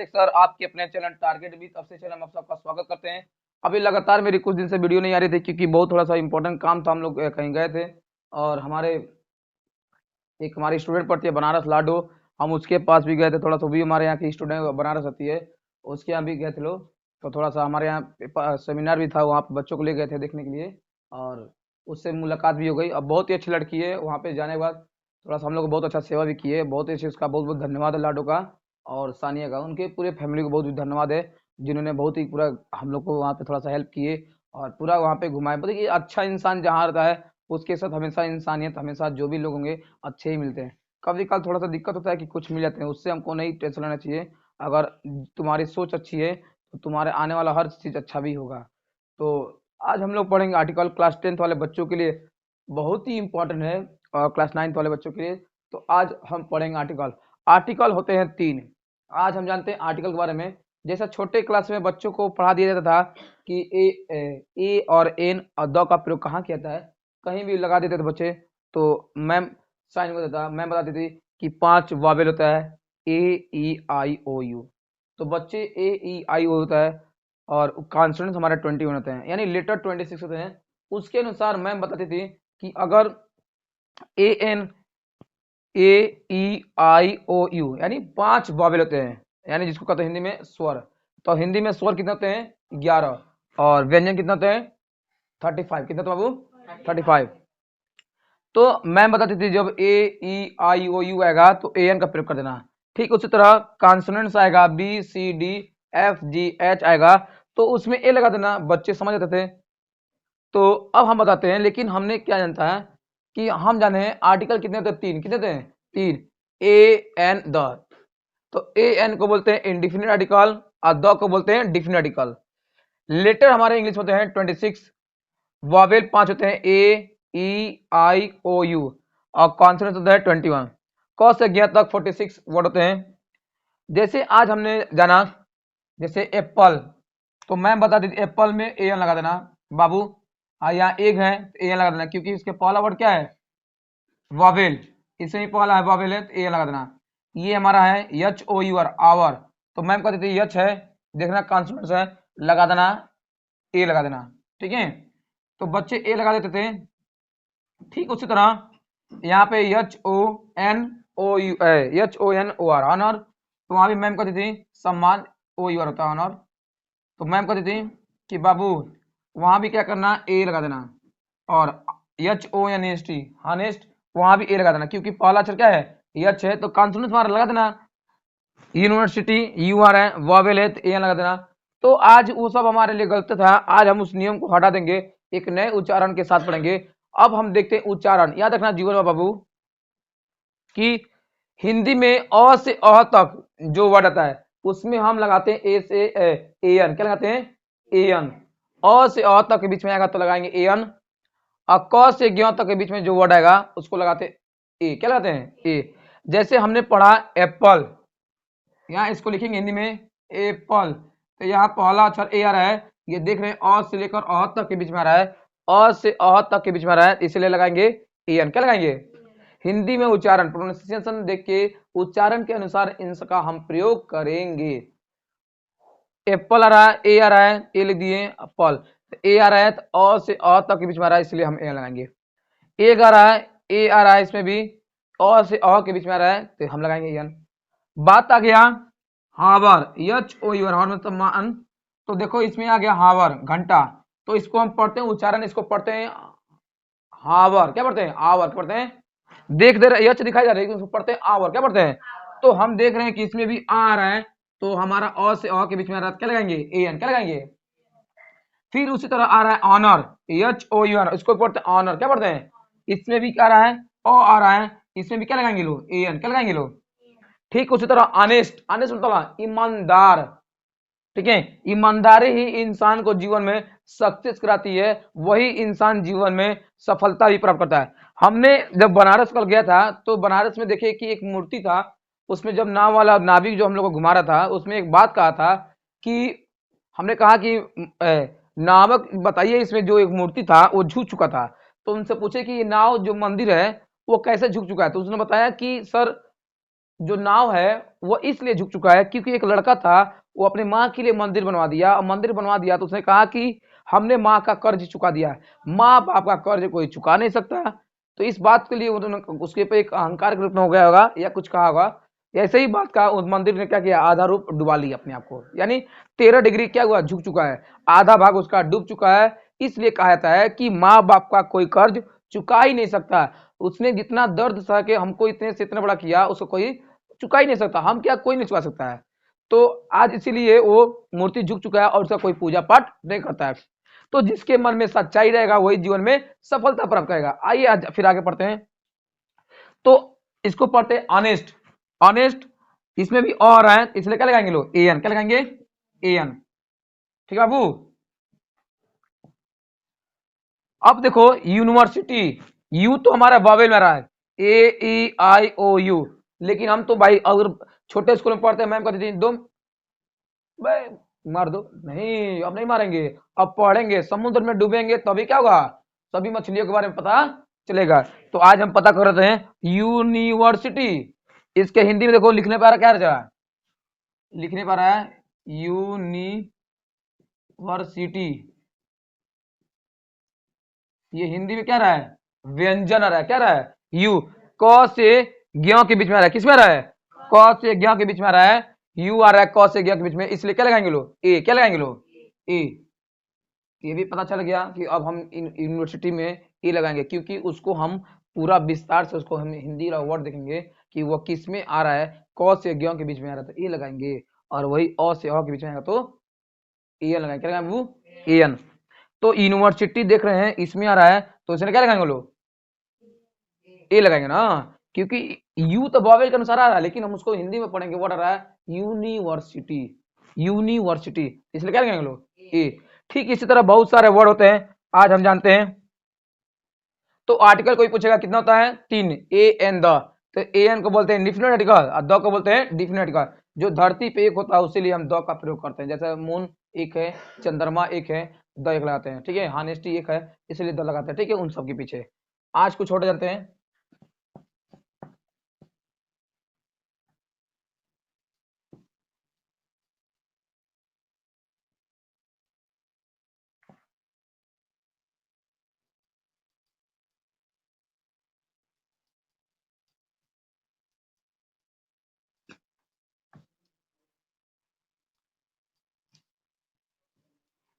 अभिषेक sir आपके अपने channel target with Abhishek channel में आप सबका स्वागत करते हैं। अभी लगातार मेरी कुछ दिन से वीडियो नहीं आ रही थी क्योंकि बहुत थोड़ा सा इंपॉर्टेंट काम था, हम लोग कहीं गए थे और हमारी स्टूडेंट पढ़ती है बनारस लाडो, हम उसके पास भी गए थे। थोड़ा सा भी हमारे यहाँ की स्टूडेंट बनारस आती है, उसके यहाँ भी गए थे लोग। तो थोड़ा सा हमारे यहाँ सेमिनार भी था, वहाँ पे बच्चों को ले गए थे देखने के लिए और उससे मुलाकात भी हो गई। अब बहुत ही अच्छी लड़की है, वहाँ पे जाने के बाद थोड़ा सा हम लोग को बहुत अच्छा सेवा भी किए, बहुत ही अच्छी, उसका बहुत बहुत धन्यवाद है लाडो का और सानिया का, उनके पूरे फैमिली को बहुत बहुत धन्यवाद है जिन्होंने बहुत ही पूरा हम लोग को वहाँ पे थोड़ा सा हेल्प किए और पूरा वहाँ पे घुमाए। पता है कि अच्छा इंसान जहाँ रहता है उसके साथ हमेशा इंसानियत, हमेशा जो भी लोग होंगे अच्छे ही मिलते हैं। कभी कल थोड़ा सा दिक्कत होता है कि कुछ मिल जाते हैं, उससे हमको नहीं टेंशन लेना चाहिए। अगर तुम्हारी सोच अच्छी है तो तुम्हारे आने वाला हर चीज़ अच्छा भी होगा। तो आज हम लोग पढ़ेंगे आर्टिकल क्लास 10th वाले बच्चों के लिए, बहुत ही इंपॉर्टेंट है और क्लास 9th वाले बच्चों के लिए। तो आज हम पढ़ेंगे आर्टिकल। आर्टिकल होते हैं 3। आज हम जानते हैं आर्टिकल के बारे में। जैसा छोटे क्लास में बच्चों को पढ़ा दिया जाता था कि ए और एन और द का प्रयोग कहाँ किया जाता है, कहीं भी लगा देते थे बच्चे तो मैम साइन कर देता, मैम बताती थी कि 5 वावेल होता है, ए ई आई ओ यू। तो बच्चे ए ई आई ओ होता है और कॉन्सोनेंट्स हमारे 21 होते हैं, यानी लेटर 26 होते हैं। उसके अनुसार मैम बताती थी कि अगर A N A E I O you यानी 5 वावेल होते हैं, यानी जिसको कहते हैं हिंदी में स्वर। तो हिंदी में स्वर कितने होते हैं 11 और व्यंजन कितने होते हैं 35। कितने तो बाबू 35। तो मैम बताती थी जब ए ई आई ओ यू आएगा तो ए एन का प्रयोग कर देना। ठीक उसी तरह कॉन्सोनेंट्स आएगा B C D F G H आएगा तो उसमें ए लगा देना, बच्चे समझ जाते थे। तो अब हम बताते हैं, लेकिन हमने क्या जानता है कि हम जाने हैं आर्टिकल कितने होते हैं 3। कितने होते हैं 3। A N the. तो ए एन को बोलते हैं इंडिफिनिट आर्टिकल और द को बोलते हैं डिफिनिट आर्टिकल। लेटर हमारे इंग्लिश होते हैं 26, वॉवेल 5 होते हैं ए ई आई ओ यू और कॉन्सोनेंट होता है 21। क से ज्ञ तक 46 वर्ड होते हैं। जैसे आज हमने जाना जैसे एप्पल, तो मैम बता दी एप्पल में ए एन लगा देना बाबू। यहाँ एक है तो ए एन लगा देना क्योंकि इसके पहला वर्ड क्या है वॉवेल, इसमें ही पहला है वॉवेल है तो ए एन लगा देना। ये हमारा है H O U R hour, तो मैम कहती थी एच है, देखना कॉन्सोनेंट्स है, लगा देना ए लगा देना। ठीक है, तो बच्चे ए लगा देते थे। ठीक उसी तरह यहाँ पे H O N O U H O N O R honour, तो वहां भी मैम कहती थी सम्मान, ओ यू आर होता है ऑनर। तो मैम कहती थी कि बाबू वहां भी क्या करना ए लगा देना और H O N S T honest, वहां भी ए लगा देना क्योंकि पहला अक्षर क्या है एच है, तो कॉन्सोनेंट हमारा लगा देना। यूनिवर्सिटी यू आर है, वॉवेल है तो ए लगा देना। तो आज वो सब हमारे लिए गलत था, आज हम उस नियम को हटा देंगे, एक नए उच्चारण के साथ पढ़ेंगे। अब हम देखते हैं उच्चारण। याद रखना जीवन में बाबू कि हिंदी में अ से अ तक जो वर्ड आता है उसमें हम लगाते हैं ए से ए एन। क्या लगाते हैं ए एन। अ से अ तक के बीच में आएगा तो लगाएंगे ए एन और क से ज्ञ तक के बीच में जो वर्ड आएगा उसको लगाते हैं ए। क्या लगाते हैं ए। जैसे हमने पढ़ा एप्पल, यहाँ इसको लिखेंगे हिंदी में एप्पल, तो यहाँ पहला अक्षर ए आ रहा है, ये देख रहे हैं अ से लेकर अ तक के बीच में आ रहा है, अ से अ तक के बीच में आ रहा है, इसलिए लगाएंगे ए एन। क्या लगाएंगे हिंदी में उच्चारण प्रोनाउंसिएशन देख के उच्चारण के अनुसार इनका हम प्रयोग करेंगे। एप्पल आ रहा है ए आ रहा है, ए लिख दिए एप्पल, तो ए आ रहा है तो अ से अ तक के बीच में आ रहा है इसलिए हम ए लगाएंगे। एक आ रहा है ए आ रहा है, इसमें भी अ से अ के बीच में आ रहा है तो हम लगाएंगे एन। बात आ गया हावर, एच ओ यूर हावर मतलब मान, तो देखो इसमें आ गया हावर घंटा, तो इसको हम पढ़ते हैं उच्चारण, इसको पढ़ते हैं हावर। क्या पढ़ते हैं आवर, क्या पढ़ते हैं देख दे रहे एच दिखाई जा रहा है उसको पढ़ते हैं आवर। क्या पढ़ते हैं, तो हम देख रहे हैं कि इसमें भी आ रहा है तो हमारा अ से अ के बीच में आ रहा है, क्या लगाएंगे ए एन। क्या लगाएंगे। फिर उसी तरह आ रहा है honour, H O U R, इसको पढ़ते हैं ऑनर। क्या पढ़ते हैं इसमें भी क्या आ रहा है ओ आ रहा है, इसमें भी क्या लगाएंगे लोग ए एन। क्या लगाएंगे लोग। ठीक उसी तरह ऑनेस्ट, ऑनेस्ट मतलब ईमानदार। ठीक है, ईमानदारी ही इंसान को जीवन में सक्सेस कराती है, वही इंसान जीवन में सफलता भी प्राप्त करता है। हमने जब बनारस कल गया था तो बनारस में देखे कि एक मूर्ति था, उसमें जब नाव वाला नाविक जो हम लोग को घुमा रहा था उसमें एक बात कहा था कि हमने कहा कि नावक बताइए इसमें जो एक मूर्ति था वो झुक चुका था, तो उनसे पूछे कि ये नाव जो मंदिर है वो कैसे झुक चुका है, तो उसने बताया कि सर जो नाव है वो इसलिए झुक चुका है क्योंकि एक लड़का था, वो अपने माँ के लिए मंदिर बनवा दिया, और मंदिर बनवा दिया तो उसने कहा कि हमने माँ का कर्ज चुका दिया है। माँ बाप का कर्ज कोई चुका नहीं सकता। तो इस बात के लिए उन्होंने उसके पे एक अहंकार के रूप में हो गया होगा या कुछ कहा होगा। ऐसे ही बात का उस मंदिर ने क्या किया, आधा रूप डुबा लिया अपने आप को, यानी 13 डिग्री क्या हुआ, झुक चुका है, आधा भाग उसका डूब चुका है। इसलिए कहा जाता है कि माँ बाप का कोई कर्ज चुका ही नहीं सकता। उसने जितना दर्द सह के हमको इतने से इतना बड़ा किया, उसको कोई चुका ही नहीं सकता। हम क्या, कोई नहीं चुका सकता है। तो आज इसीलिए वो मूर्ति झुक चुका है और उसका कोई पूजा पाठ नहीं करता है। तो जिसके मन में सच्चाई रहेगा वही जीवन में सफलता प्राप्त करेगा। आइए आज फिर आगे पढ़ते हैं। तो इसको पढ़ते हैं ऑनेस्ट। ऑनेस्ट, इसमें भी और है, इसलिए क्या लगाएंगे लोग, एन। क्या लगाएंगे, एन। ठीक है बाबू। अब देखो यूनिवर्सिटी, यू तो हमारा वावेल में रहा है, AEIOU। लेकिन हम तो भाई अगर छोटे स्कूल में पढ़ते हैं, मैम कहती थी दो भाई मार दो, नहीं अब नहीं मारेंगे, अब पढ़ेंगे, समुद्र में डूबेंगे तभी क्या होगा, सभी मछलियों के बारे में पता चलेगा। तो आज हम पता कर रहे हैं यूनिवर्सिटी। इसके हिंदी में देखो लिखने पर क्या रहा है, लिखने पर है यूनिवर्सिटी। ये हिंदी में क्या रहा है, व्यंजन आ रहा है, क्या रहा है, यू। क से ज्ञ के बीच में आ रहा है, किसमें आ रहा है, क से ज्ञ के बीच में आ रहा है, यू आ रहा है क से ज्ञ के बीच में, इसलिए क्या लगाएंगे लोग, ए। क्या लगाएंगे लोग, ए। ये भी पता चल गया कि अब हम यूनिवर्सिटी में ए लगाएंगे, क्योंकि उसको हम पूरा विस्तार से उसको हम हिंदी का वर्ड देखेंगे कि वो किस में आ रहा है, क से ज्ञ के बीच में आ रहा है तो ए लगाएंगे, और वही अ से अ के बीच में आएगा तो ए एन लगाएंगे। क्या लगाएंगे वो, ए एन। तो यूनिवर्सिटी देख रहे हैं इसमें आ रहा है, तो इसने क्या लगाएंगे लोग, ए लगाएंगे ना, क्योंकि यू तो वॉवेल के अनुसार आ रहा है, लेकिन हम उसको हिंदी में पढ़ेंगे, वर्ड आ रहा है यूनिवर्सिटी। यूनिवर्सिटी, इसलिए क्या लगाएंगे लोग, ए। ठीक इसी तरह बहुत सारे वर्ड होते हैं, आज हम जानते हैं। तो आर्टिकल कोई पूछेगा कितना होता है, 3, ए एन द। तो ए एन को बोलते हैं डिफिनेट आर्टिकल और द को बोलते हैं डिफिनेट आर्टिकल। जो धरती पे एक होता है उसीलिए हम द का प्रयोग करते हैं, जैसे मून एक है, चंद्रमा एक है, द एक लगाते हैं, ठीक है। हानेस्टी एक है, इसलिए द लगाते हैं, ठीक है, उन सब के पीछे। आज कुछ छोटे जानते हैं।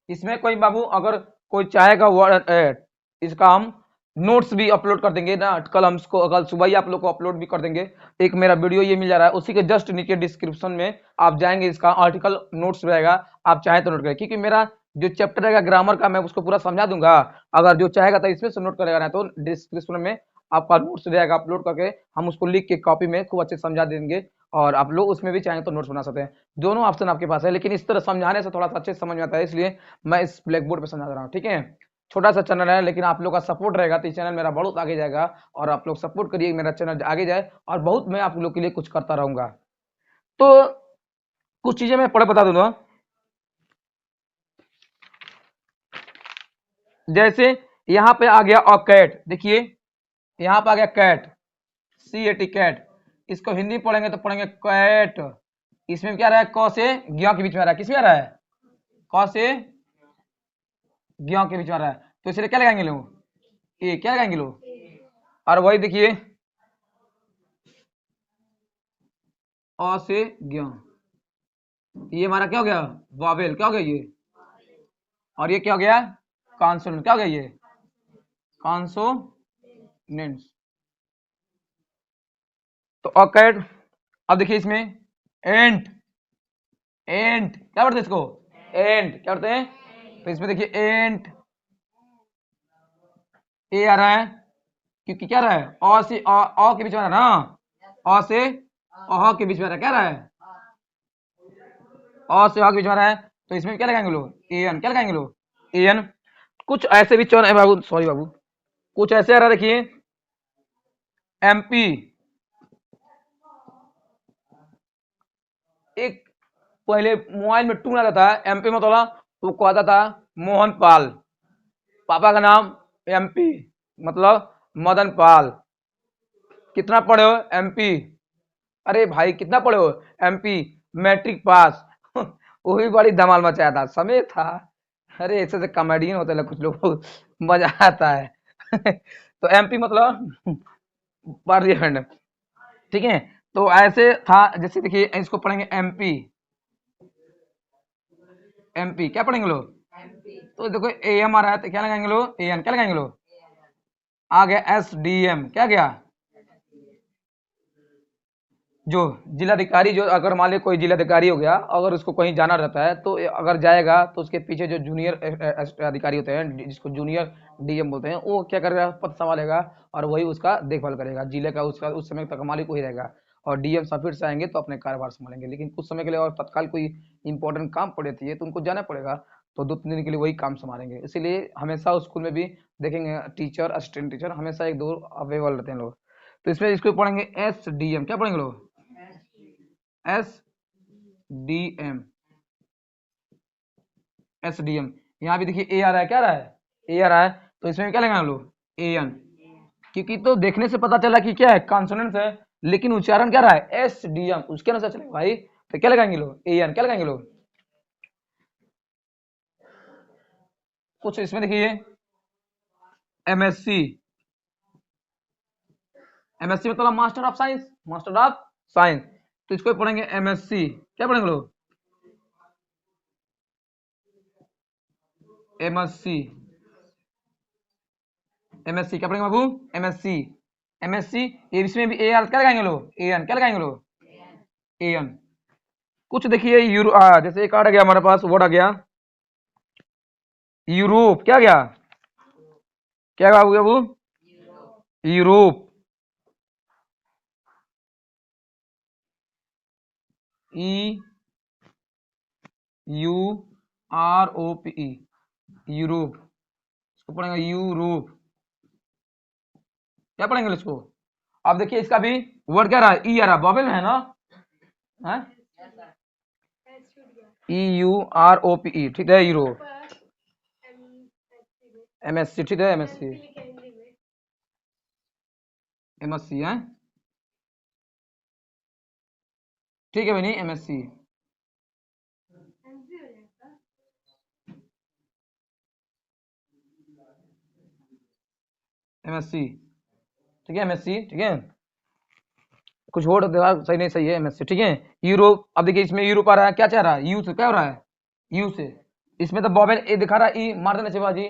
इसमें कोई बाबू अगर कोई चाहेगा वर्ड इसका हम नोट्स भी अपलोड कर देंगे ना, कल हम इसको कल सुबह ही आप लोग को अपलोड भी कर देंगे। एक मेरा वीडियो ये मिल जा रहा है, उसी के जस्ट नीचे डिस्क्रिप्शन में आप जाएंगे, इसका आर्टिकल नोट्स रहेगा, आप चाहे तो नोट करें, क्योंकि मेरा जो चैप्टर रहेगा ग्रामर का मैं उसको पूरा समझा दूंगा। अगर जो चाहेगा तो इसमें से नोट करेगा, ना तो डिस्क्रिप्शन में आपका नोट्स रहेगा, अपलोड करके हम उसको लिख के कॉपी में खूब अच्छे से समझा देंगे, और आप लोग उसमें भी चाहेंगे तो नोट्स बना सकते हैं। दोनों ऑप्शन आपके पास है, लेकिन इस तरह समझाने से थोड़ा सा अच्छे से समझ में आता है, इसलिए मैं इस ब्लैक बोर्ड पे समझा रहा हूँ, ठीक है। छोटा सा चैनल है, लेकिन आप लोग का सपोर्ट रहेगा तो चैनल मेरा बहुत आगे जाएगा, और आप लोग सपोर्ट करिए, मेरा चैनल आगे जाए, और बहुत मैं आप लोग के लिए कुछ करता रहूंगा। तो कुछ चीजें मैं पढ़ बता दूंगा, जैसे यहाँ पे आ गया कैट, देखिए यहाँ पे आ गया कैट, CAT कैट। इसको हिंदी पढ़ेंगे तो पढ़ेंगे कैट। इसमें क्या रहा है, क से ज्ञ के बीच में आ रहा है, किसमें आ रहा है, क से ज्ञ के बीच में आ रहा है, तो इसलिए क्या लगाएंगे लोग, ए। क्या लगाएंगे लोग, और वही देखिए अ से ज्ञ, ये हमारा क्या हो गया, वावेल। क्या हो गया ये, और ये क्या हो गया, कॉन्सोनेंट। क्या हो गया ये, कॉन्सोनेंट्स। तो अकैड। अब देखिए इसमें एंट, एंट क्या पढ़ते हैं इसको, एंट क्या पढ़ते हैं, तो इसमें देखिए एंट, ए आ रहा है, क्योंकि क्या रहा है, अ से अ के बीच में आ रहा है ना, अ से अह के बीच में आ रहा है, क्या रहा है, अ से अ के बीच में आ रहा है, तो इसमें क्या लगाएंगे लोग, ए एन। क्या लगाएंगे लोग, ए एन। कुछ ऐसे भी चौन है बाबू, सॉरी बाबू, कुछ ऐसे आ रहा है, देखिए MP। एक पहले मोबाइल में टून आता था MP में, तोला तो कहता था मोहन पाल, पापा का नाम MP, मतलब मदन पाल। कितना पढ़े हो, MP। अरे भाई कितना पढ़े हो? MP, matric pass. वो भी बड़ी धमाल मचाया था, समय था। अरे ऐसे से कॉमेडियन होते हैं कुछ लोग। मजा आता है। तो एमपी मतलब पार्लियामेंट। ठीक है। तो ऐसे था, जैसे देखिए इसको पढ़ेंगे एमपी। एमपी क्या पढ़ेंगे लोग? तो देखो ए एम आ रहा है तो क्या लगाएंगे लोग? ए एन क्या लगाएंगे लोग? आ गया एस डी एम, क्या गया? जो जिलाधिकारी, जो अगर मान लीजिए कोई जिलाधिकारी हो गया, अगर उसको कहीं जाना रहता है तो अगर जाएगा तो उसके पीछे जो जूनियर अधिकारी होते हैं, जिसको जूनियर डीएम बोलते हैं, वो क्या करेगा? पद संभालेगा और वही उसका देखभाल करेगा जिले का। उसका उस समय तक मालिक वही रहेगा। और डीएम साहब फिर से आएंगे तो अपने कार्यभार संभालेंगे, लेकिन कुछ समय के लिए और तत्काल कोई इंपॉर्टेंट काम पड़ जाती है तो उनको जाना पड़ेगा। तो 2-3 दिन के लिए वही काम संभालेंगे। इसीलिए हमेशा उस स्कूल में भी देखेंगे टीचर, असिस्टेंट टीचर हमेशा एक दो अवेलेबल रहते हैं लोग। तो इसमें इसको पढ़ेंगे एस डी एम, क्या पढ़ेंगे लोग? S D M. S D M. यहाँ भी देखिए ए आ रहा है, क्या आ रहा है? ए आ रहा है। तो इसमें भी क्या लगाना लोग? A N. क्योंकि तो देखने से पता चला कि क्या है, कॉन्सोनेंट है, लेकिन उच्चारण क्या रहा है? एस डी एम, उसके अनुसार चलेगा भाई। तो क्या लगाएंगे लोग? ए एन क्या लगाएंगे लोग? कुछ इसमें देखिए एमएससी। एमएससी मतलब master of science, master of science. तो इसको पढ़ेंगे एमएससी, क्या पढ़ेंगे लोग? एमएससी। एमएससी क्या पढ़ेंगे बाबू? एमएससी। एमएससी। ये इसमें भी ए आर क्या लगाएंगे लोग? ए एन क्या लगाएंगे लोग? A N. कुछ देखिए जैसे एक कार्ड आ गया हमारे पास, वर्ड आ गया यूरोप, क्या गया? क्या हो गया बाबू? Europe. E U R O P E, Europe. इसको पढ़ेंगे यूरोप, क्या पढ़ेंगे इसको? अब देखिए इसका भी वर्ड क्या रहा है? ई आ रहा, बॉबल में है ना? है E U R O P E, ठीक है, यूरोप। एमएससी, ठीक है, एमएससी। एमएससी है, ठीक है बनी, एमएससी। एमएससी, ठीक है, एमएससी, ठीक है। कुछ वर्ड दिमाग सही नहीं, सही है, एमएससी, ठीक है। यूरोप। अब देखिए इसमें यूरोप आ रहा है, क्या चाह रहा है? यू से क्या हो रहा है? यू से। इसमें तो बॉबल ए दिखा रहा है, ई मार देना चाहिए बाजी,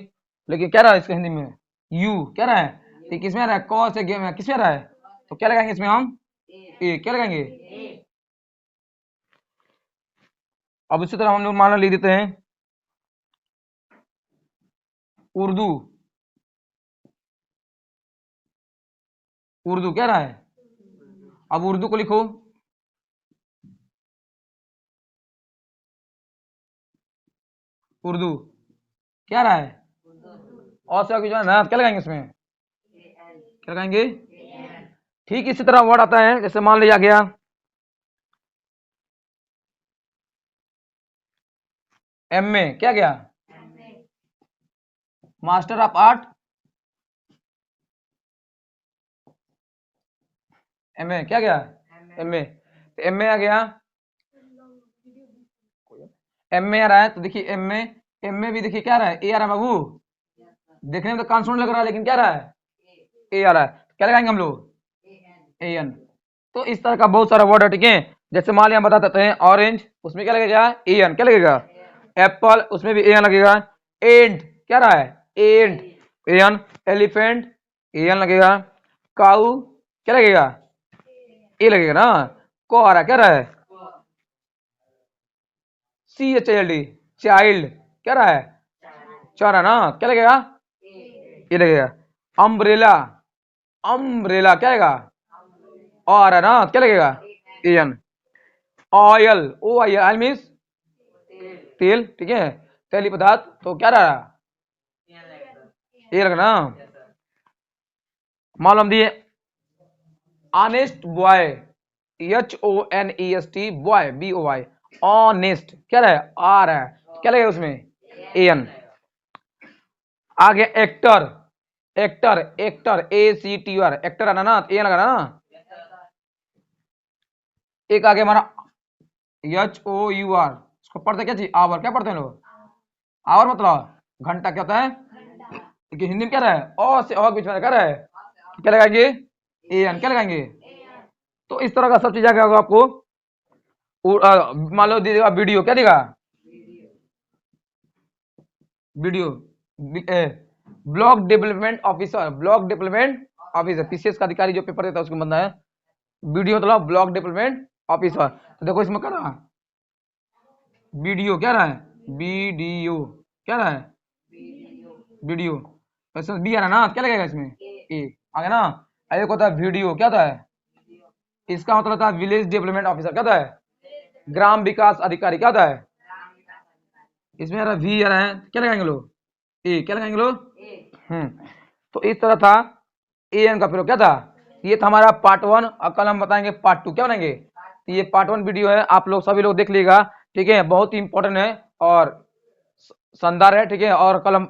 लेकिन क्या रहा है इसका हिंदी में? यू क्या रहा है? ये किसमें आ रहा है? कौ से गेम है, किसमें आ रहा है? तो क्या लगाएंगे इसमें हम? ए, क्या लगाएंगे? अब इसी तरह हम लोग माना लिख देते हैं उर्दू। उर्दू क्या रहा है? अब उर्दू को लिखो। उर्दू क्या रहा है? और से आगे जो है ना, क्या लगाएंगे इसमें? क्या लगाएंगे? ठीक इसी तरह वर्ड आता है, जैसे मान लिया गया एम में, क्या गया? Master of art. M A क्या गया? M A. एम ए आ गया। एम ए आ रहा है तो देखिए एम ए। एम ए भी देखिए क्या रहा है? ए आ रहा है बाबू। देखने में तो कॉन्सोनेंट लग रहा है, लेकिन क्या रहा है? ए आ रहा है। क्या लगाएंगे हम लोग? A N. तो इस तरह का बहुत सारा वर्ड है, ठीक है। जैसे मान लिया हम बता देते हैं ऑरेंज, उसमें क्या लगेगा? ए एन, क्या लगेगा? एप्पल, उसमें भी ए एन लगेगा। एंड क्या रहा है? And, A N. Elephant, A N लगेगा। काऊ क्या लगेगा? ए लगेगा ना। को आ रहा है, क्या रहा है? C H L D, child, क्या रहा है? चारा ना, क्या लगेगा? ये लगेगा। अम्ब्रेला, अम्ब्रेला क्या लगेगा? ओ आ रहा है ना, क्या लगेगा? एन। ऑयल, ओ आई ऑयल मीन्स तेल, ठीक है, तेली पदार्थ, तो क्या रहा? ये लगना। मालूम दिए honest boy, H O N E S T, boy B O Y. Honest क्या रहा है? आ रहा है, क्या लगेगा उसमें? A N. आगे actor, actor, actor A C T R, actor आना ना, ए लगा ना। एक आगे हमारा HOUR, इसको पढ़ते क्या चाहिए, आवर, क्या पढ़ते हैं लोग, आवर मतलब घंटा, क्या होता है, देखिए हिंदी में क्या रहा है, ओ से और बीच में क्या रहा है, क्या लगाएंगे, AN, क्या लगाएंगे। तो इस तरह का सब चीज क्या होगा आपको, मान लो देगा वीडियो, क्या देगा, video, block development officer, block development officer, PCS का अधिकारी जो पेपर देता है उसको बंदा है, वीडियो मतलब ब्लॉक डेवलपमेंट ऑफिसर। तो देखो इसमें क्या रहा है, वीडियो, क्या रहा है, वीडियो, क्या रहा है, वीडियो, तो इसमें बी आ रहा है ना, क्या लगेगा इसमें, ए आ गया ना। एक होता है वीडियो, क्या होता है, इसका मतलब होता है विलेज डेवलपमेंट ऑफिसर, क्या होता है, ग्राम विकास अधिकारी, क्या होता है, इसमें आ रहा है वी आ रहा है, क्या लगाएंगे लोग, ए, क्या लगाएंगे लोग, तो इस तरह था AN का प्रयोग, क्या था, ये था हमारा पार्ट 1, और कल हम बताएंगे पार्ट 2, क्या बनाएंगे। तो ये पार्ट 1 वीडियो है, आप लोग सभी लोग देख लीजिएगा, ठीक है, बहुत ही इंपॉर्टेंट है और शानदार है, ठीक है। और कल हम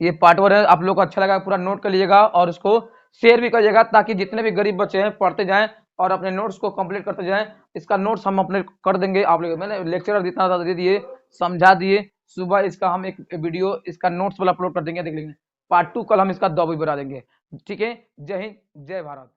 ये पार्ट 1 है, आप लोग को अच्छा लगा पूरा नोट कर लीजिएगा और उसको शेयर भी करिएगा, ताकि जितने भी गरीब बच्चे हैं पढ़ते जाएं और अपने नोट्स को कंप्लीट करते जाएं। इसका नोट्स हम अपने कर देंगे, आप लोग, मैंने लेक्चरर जितना था दे दिए, समझा दिए, सुबह इसका हम एक वीडियो इसका नोट्स वाला अपलोड कर देंगे, देख लेंगे। पार्ट 2 कल हम इसका 2 भी बना देंगे, ठीक है। जय हिंद, जय भारत।